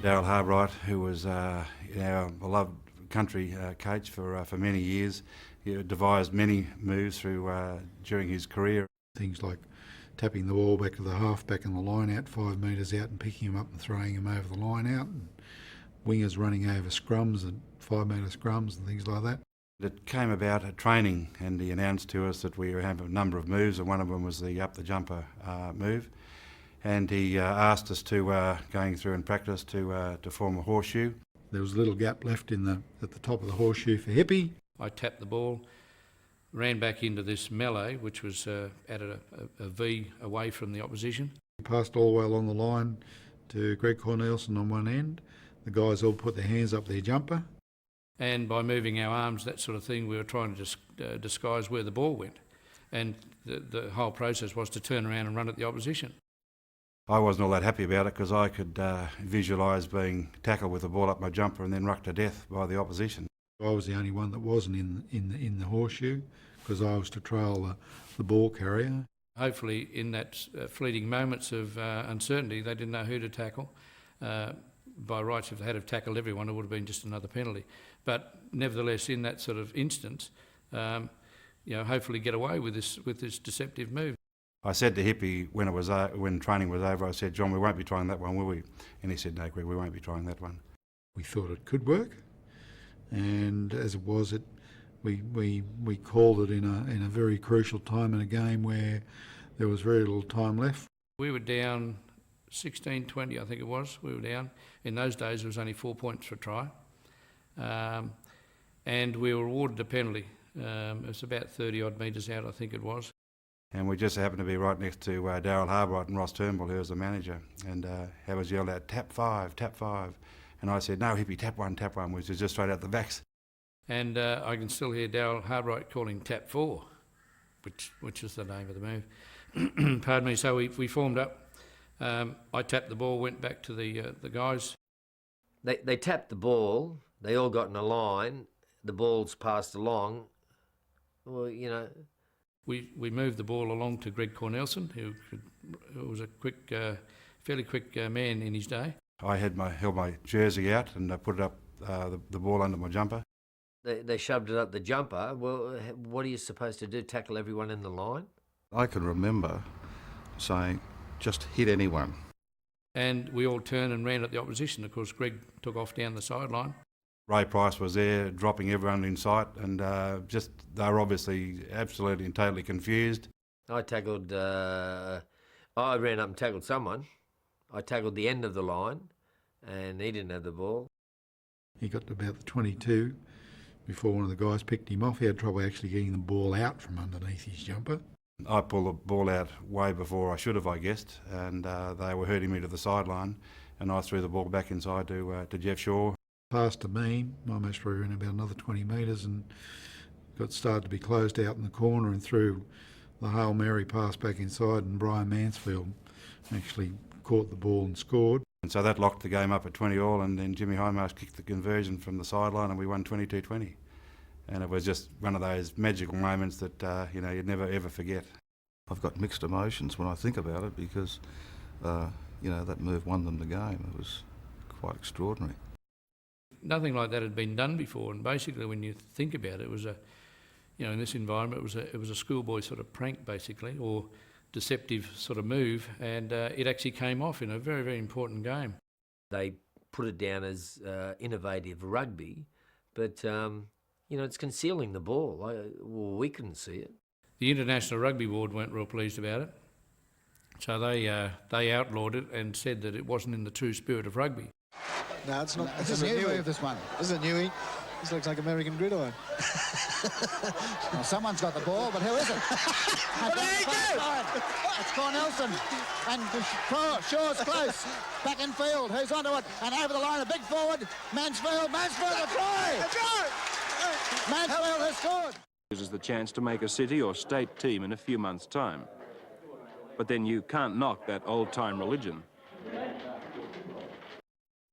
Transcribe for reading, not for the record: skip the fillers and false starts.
Daryl Haberecht, who was our beloved country coach for many years, he devised many moves during his career. Things like tapping the ball back to the half-back and the line out 5 metres out and picking him up and throwing him over the line out, and wingers running over scrums and 5 metre scrums and things like that. It came about at training, and he announced to us that we have a number of moves, and one of them was the up the jumper move. And he asked us to, going through in practice, to form a horseshoe. There was a little gap left at the top of the horseshoe for Hippie. I tapped the ball, ran back into this melee, which was at a V away from the opposition. He passed all the way along the line to Greg Cornelsen on one end. The guys all put their hands up their jumper. And by moving our arms, that sort of thing, we were trying to disguise where the ball went. And the whole process was to turn around and run at the opposition. I wasn't all that happy about it because I could visualise being tackled with the ball up my jumper and then rucked to death by the opposition. I was the only one that wasn't in the horseshoe because I was to trail the ball carrier. Hopefully in that fleeting moments of uncertainty, they didn't know who to tackle. By rights, if they had tackled everyone, it would have been just another penalty. But nevertheless, in that sort of instance, hopefully get away with this deceptive move. I said to Hippie when training was over, I said, "John, we won't be trying that one, will we?" And he said, "No, Greg, we won't be trying that one." We thought it could work, and as it was, we called it in a very crucial time in a game where there was very little time left. We were down 16-20, I think it was. We were down. In those days, it was only 4 points for a try, and we were awarded a penalty. It was about 30 odd metres out, I think it was. And we just happened to be right next to Daryl Haberecht and Ross Turnbull, who was the manager. And he was yelled out, "Tap 5, tap 5." And I said, "No, Hippie, tap 1, which is just straight out the backs." And I can still hear Daryl Haberecht calling tap 4, which is the name of the move. Pardon me. So we formed up. I tapped the ball, went back to the guys. They tapped the ball. They all got in a line. The ball's passed along. Well, We moved the ball along to Greg Cornelsen, who was a fairly quick man in his day. I held my jersey out and I put it up the ball under my jumper. They shoved it up the jumper. Well, what are you supposed to do? Tackle everyone in the line? I can remember saying, "Just hit anyone." And we all turned and ran at the opposition. Of course, Greg took off down the sideline. Ray Price was there, dropping everyone in sight, and they were obviously absolutely and totally confused. I ran up and tackled someone. I tackled the end of the line, and he didn't have the ball. He got to about the 22 before one of the guys picked him off. He had trouble actually getting the ball out from underneath his jumper. I pulled the ball out way before I should have, I guessed, and they were herding me to the sideline, and I threw the ball back inside to Geoff Shaw. Passed to me, almost threw in about another 20 metres and started to be closed out in the corner and threw the Hail Mary pass back inside, and Brian Mansfield actually caught the ball and scored. And so that locked the game up at 20-all, and then Jimmy Highmarsh kicked the conversion from the sideline and we won 22-20. And it was just one of those magical moments that you'd never ever forget. I've got mixed emotions when I think about it because, that move won them the game. It was quite extraordinary. Nothing like that had been done before, and basically when you think about it, it was in this environment, it was a schoolboy sort of prank basically, or deceptive sort of move, and it actually came off in a very, very important game. They put it down as innovative rugby, but it's concealing the ball. We couldn't see it. The International Rugby Board weren't real pleased about it, so they outlawed it and said that it wasn't in the true spirit of rugby. No, it's not. This is a newie of this one. This is a newie. This looks like American gridiron. Well, someone's got the ball, but who is it? There you go! It's Cornelsen. And Shaw's close. Back in field. Who's onto it? And over the line, a big forward. Mansfield, a try! That's right! Mansfield has scored. Uses the chance to make a city or state team in a few months' time. But then you can't knock that old-time religion.